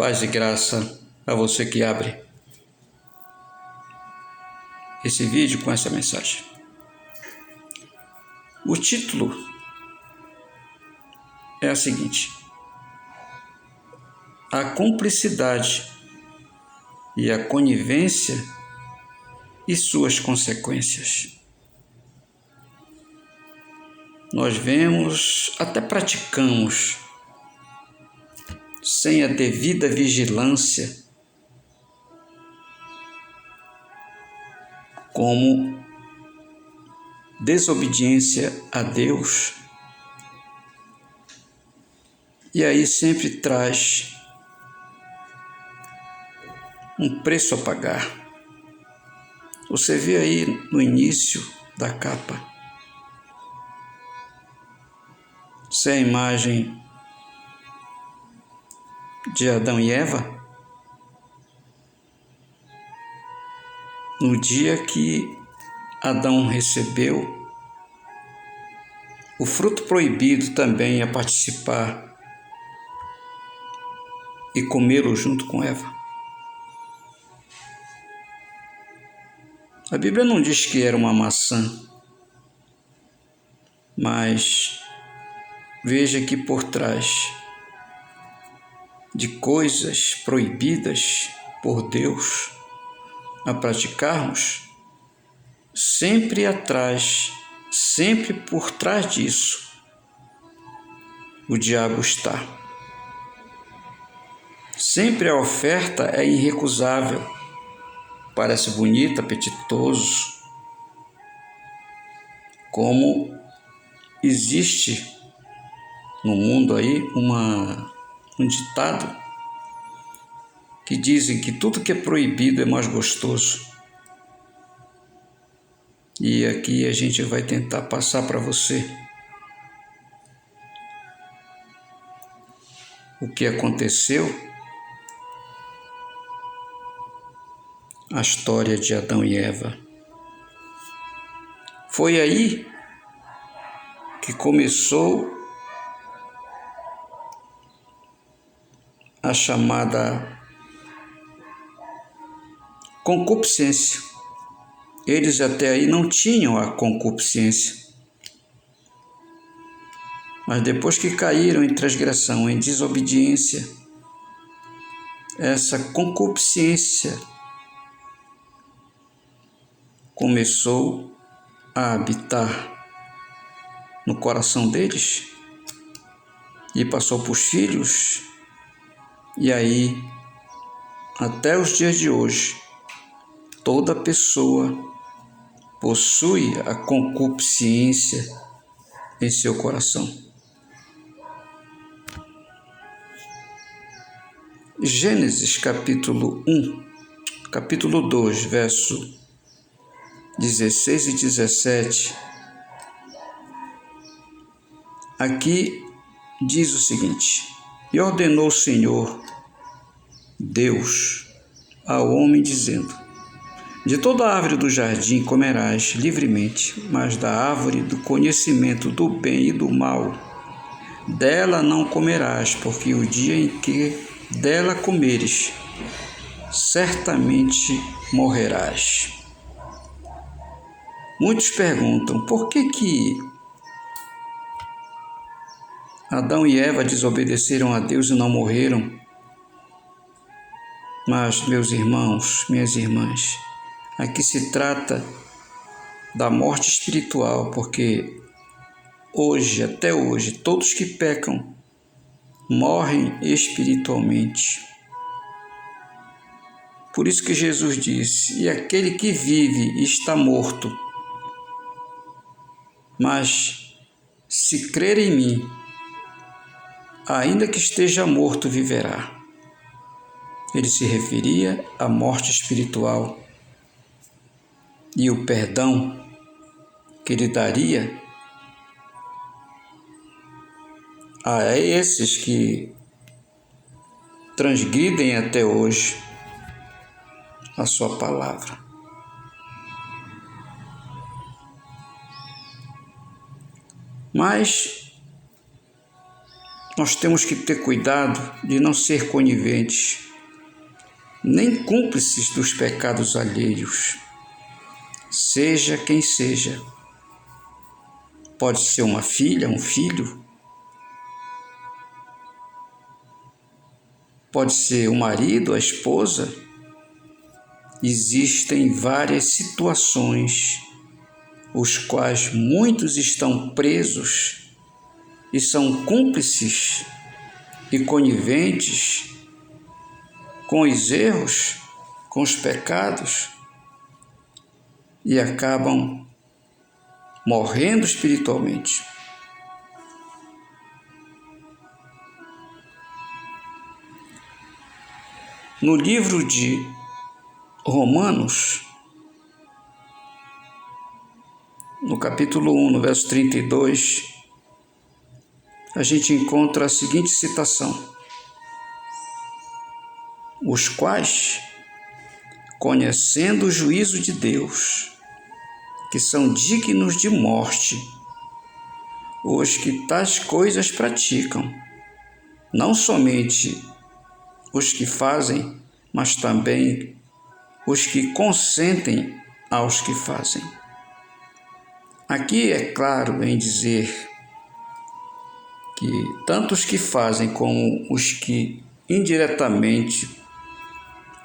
Paz e graça a você que abre esse vídeo com essa mensagem. O título é o seguinte: a cumplicidade e a conivência e suas consequências. Nós vemos, até praticamos, sem a devida vigilância, como desobediência a Deus, e aí sempre traz um preço a pagar. Você vê aí no início da capa, essa é a imagem de Adão e Eva, no dia que Adão recebeu o fruto proibido também a participar e comê-lo junto com Eva. A Bíblia não diz que era uma maçã, mas veja que por trás de coisas proibidas por Deus a praticarmos, sempre por trás disso, o diabo está. Sempre a oferta é irrecusável, parece bonita, apetitoso, como existe no mundo aí um ditado que dizem que tudo que é proibido é mais gostoso. E aqui a gente vai tentar passar para você o que aconteceu, a história de Adão e Eva. Foi aí que começou a chamada concupiscência. Eles até aí não tinham a concupiscência, mas depois que caíram em transgressão, em desobediência, essa concupiscência começou a habitar no coração deles e passou para os filhos, e aí, até os dias de hoje, toda pessoa possui a concupiscência em seu coração. Gênesis capítulo 2, verso 16 e 17, aqui diz o seguinte: e ordenou o Senhor Deus ao homem, dizendo: de toda árvore do jardim comerás livremente, mas da árvore do conhecimento do bem e do mal, dela não comerás, porque o dia em que dela comeres, certamente morrerás. Muitos perguntam, por que Adão e Eva desobedeceram a Deus e não morreram? Mas, meus irmãos, minhas irmãs, aqui se trata da morte espiritual, porque hoje, até hoje, todos que pecam morrem espiritualmente. Por isso que Jesus disse: e aquele que vive está morto, mas se crer em mim, ainda que esteja morto, viverá. Ele se referia à morte espiritual e o perdão que ele daria a esses que transgridem até hoje a sua palavra. Mas nós temos que ter cuidado de não ser coniventes, nem cúmplices dos pecados alheios, seja quem seja. Pode ser uma filha, um filho, pode ser o marido, a esposa. Existem várias situações, os quais muitos estão presos e são cúmplices e coniventes com os erros, com os pecados, e acabam morrendo espiritualmente. No livro de Romanos, no capítulo 1, no verso 32, a gente encontra a seguinte citação: os quais, conhecendo o juízo de Deus, que são dignos de morte, os que tais coisas praticam, não somente os que fazem, mas também os que consentem aos que fazem. Aqui é claro em dizer que tanto os que fazem como os que indiretamente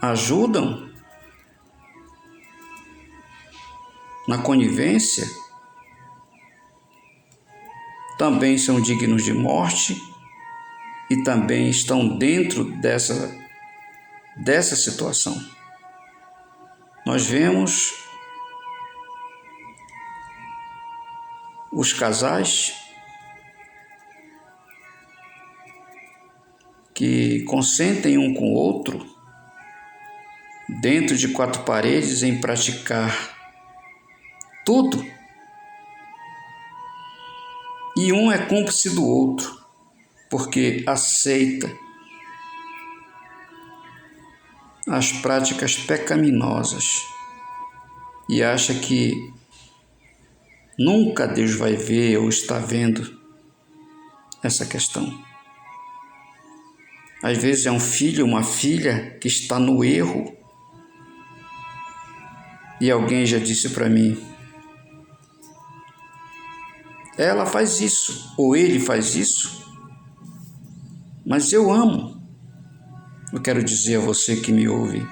ajudam na conivência também são dignos de morte e também estão dentro dessa situação. Nós vemos os casais que consentem um com o outro dentro de quatro paredes em praticar tudo, e um é cúmplice do outro, porque aceita as práticas pecaminosas e acha que nunca Deus vai ver ou está vendo essa questão. Às vezes é um filho, uma filha que está no erro, e alguém já disse para mim: ela faz isso, ou ele faz isso, mas eu amo. Eu quero dizer a você que me ouve: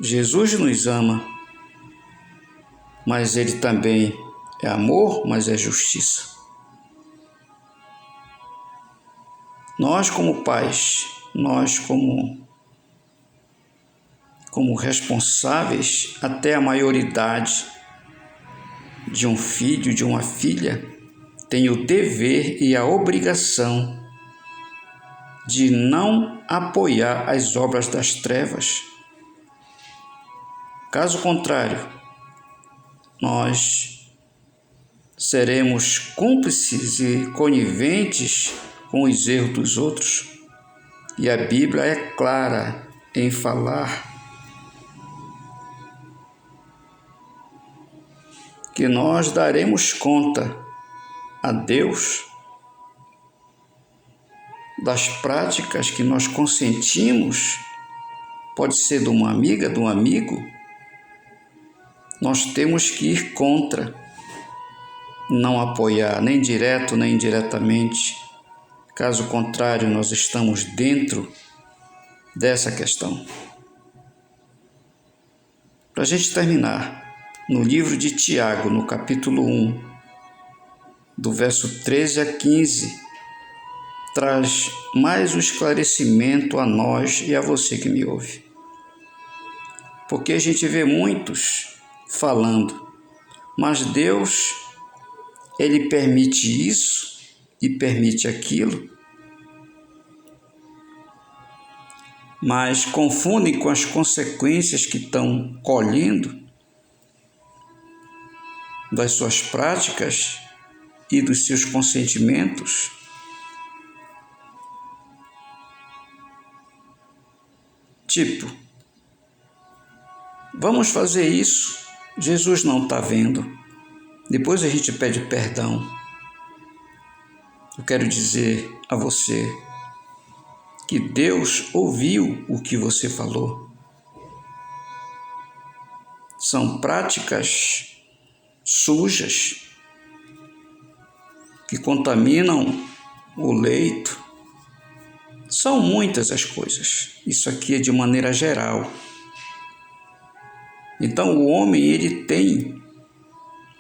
Jesus nos ama, mas Ele também é amor, mas é justiça. Nós como pais, nós como responsáveis até a maioridade de um filho, de uma filha, tem o dever e a obrigação de não apoiar as obras das trevas. Caso contrário, nós seremos cúmplices e coniventes com os erros dos outros. E a Bíblia é clara em falar que nós daremos conta a Deus das práticas que nós consentimos, pode ser de uma amiga, de um amigo. Nós temos que ir contra, não apoiar, nem direto nem indiretamente. Caso contrário, nós estamos dentro dessa questão. Para a gente terminar, no livro de Tiago, no capítulo 1, do verso 13 a 15, traz mais um esclarecimento a nós e a você que me ouve. Porque a gente vê muitos falando, mas Deus, Ele permite isso e permite aquilo, mas confundem com as consequências que estão colhendo das suas práticas e dos seus consentimentos. Tipo, vamos fazer isso, Jesus não está vendo, depois a gente pede perdão. eu quero dizer a você que Deus ouviu o que você falou. São práticas sujas que contaminam o leito. São muitas as coisas. Isso aqui é de maneira geral. Então o homem ele tem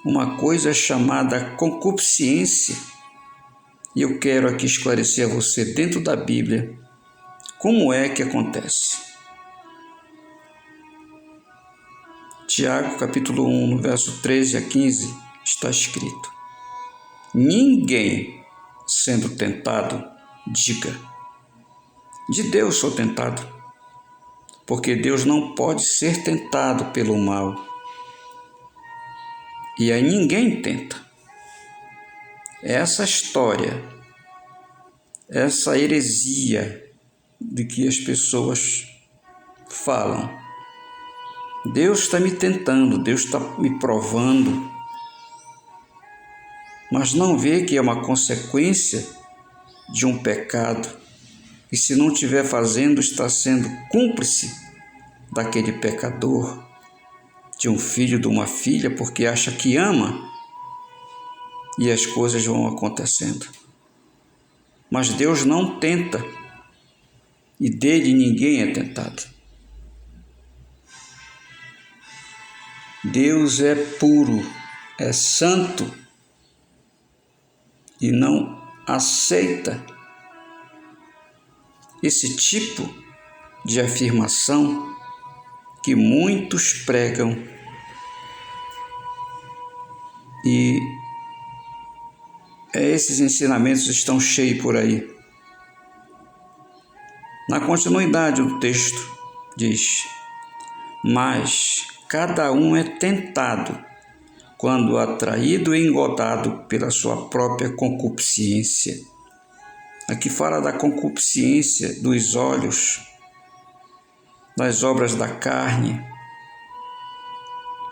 uma coisa chamada concupiscência. E eu quero aqui esclarecer a você dentro da Bíblia como é que acontece. Tiago, capítulo 1, no verso 13 a 15, está escrito: ninguém, sendo tentado, diga, de Deus sou tentado, porque Deus não pode ser tentado pelo mal. E aí ninguém tenta. Essa história, essa heresia de que as pessoas falam, Deus está me tentando, Deus está me provando, mas não vê que é uma consequência de um pecado, e se não estiver fazendo, está sendo cúmplice daquele pecador, de um filho, de uma filha, porque acha que ama, e as coisas vão acontecendo. Mas Deus não tenta, e dele ninguém é tentado. Deus é puro, é santo e não aceita esse tipo de afirmação que muitos pregam e esses ensinamentos estão cheios por aí. Na continuidade do texto diz: mas cada um é tentado quando atraído e engodado pela sua própria concupiscência. Aqui fala da concupiscência dos olhos, das obras da carne,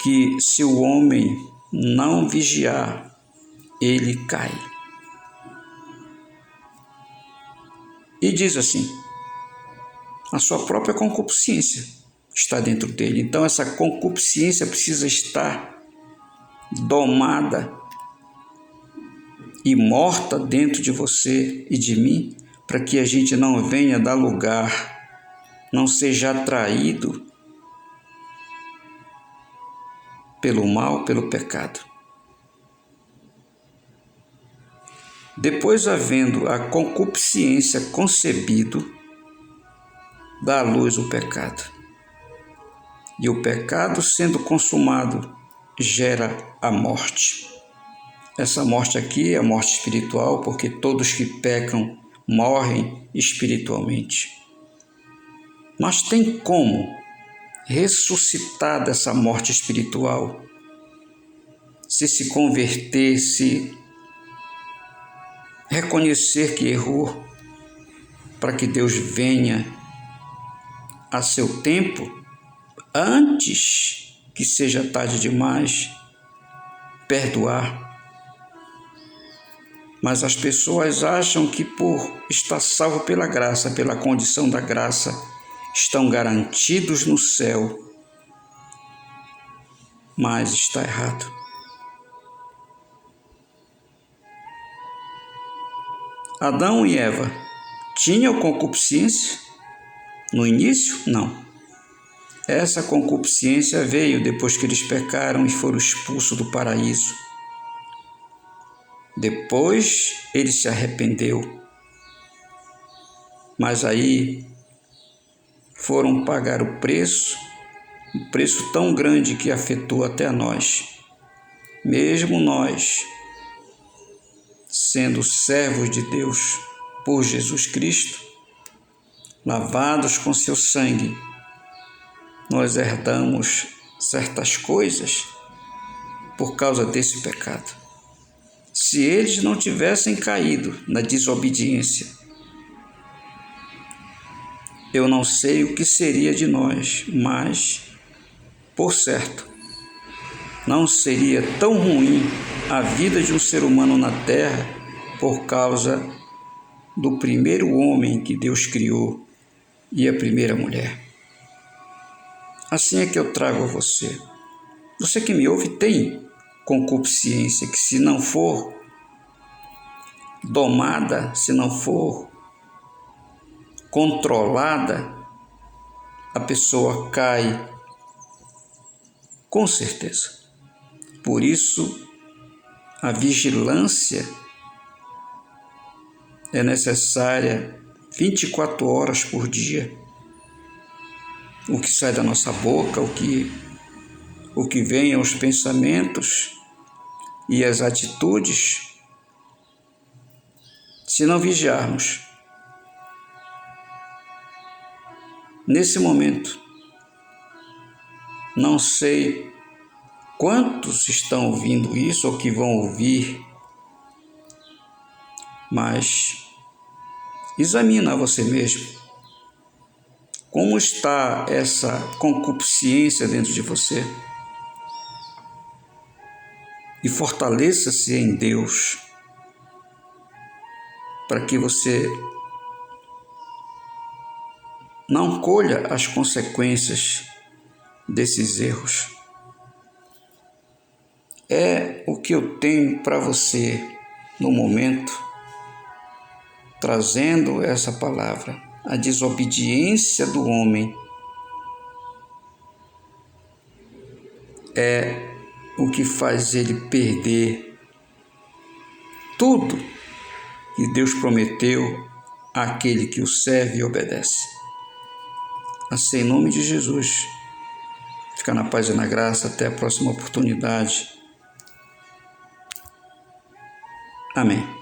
que se o homem não vigiar, ele cai. E diz assim: a sua própria concupiscência está dentro dele. Então essa concupiscência precisa estar domada e morta dentro de você e de mim, para que a gente não venha dar lugar, não seja atraído pelo mal, pelo pecado. Depois, havendo a concupiscência concebido, dá à luz o pecado. E o pecado, sendo consumado, gera a morte. Essa morte aqui é a morte espiritual, porque todos que pecam morrem espiritualmente. Mas tem como ressuscitar dessa morte espiritual? Se converter, se reconhecer que errou, para que Deus venha a seu tempo, antes que seja tarde demais, perdoar. Mas as pessoas acham que por estar salvo pela graça, pela condição da graça, estão garantidos no céu. Mas está errado. Adão e Eva tinham concupiscência no início? Não. Essa concupiscência veio depois que eles pecaram e foram expulsos do paraíso. Depois ele se arrependeu. Mas aí foram pagar o preço, um preço tão grande que afetou até a nós. Mesmo nós, sendo servos de Deus por Jesus Cristo, lavados com seu sangue, nós herdamos certas coisas por causa desse pecado. Se eles não tivessem caído na desobediência, eu não sei o que seria de nós, mas, por certo, não seria tão ruim a vida de um ser humano na terra por causa do primeiro homem que Deus criou e a primeira mulher. Assim é que eu trago a você. Você que me ouve tem concupiscência que, se não for domada, se não for controlada, a pessoa cai com certeza. Por isso, a vigilância é necessária 24 horas por dia. O que sai da nossa boca, o que vem aos pensamentos e as atitudes, se não vigiarmos, nesse momento, não sei quantos estão ouvindo isso ou que vão ouvir, mas examina você mesmo. Como está essa concupiscência dentro de você? E fortaleça-se em Deus, para que você não colha as consequências desses erros. É o que eu tenho para você no momento, trazendo essa palavra. A desobediência do homem é o que faz ele perder tudo que Deus prometeu àquele que o serve e obedece. Assim, em nome de Jesus, fica na paz e na graça. Até a próxima oportunidade. Amém.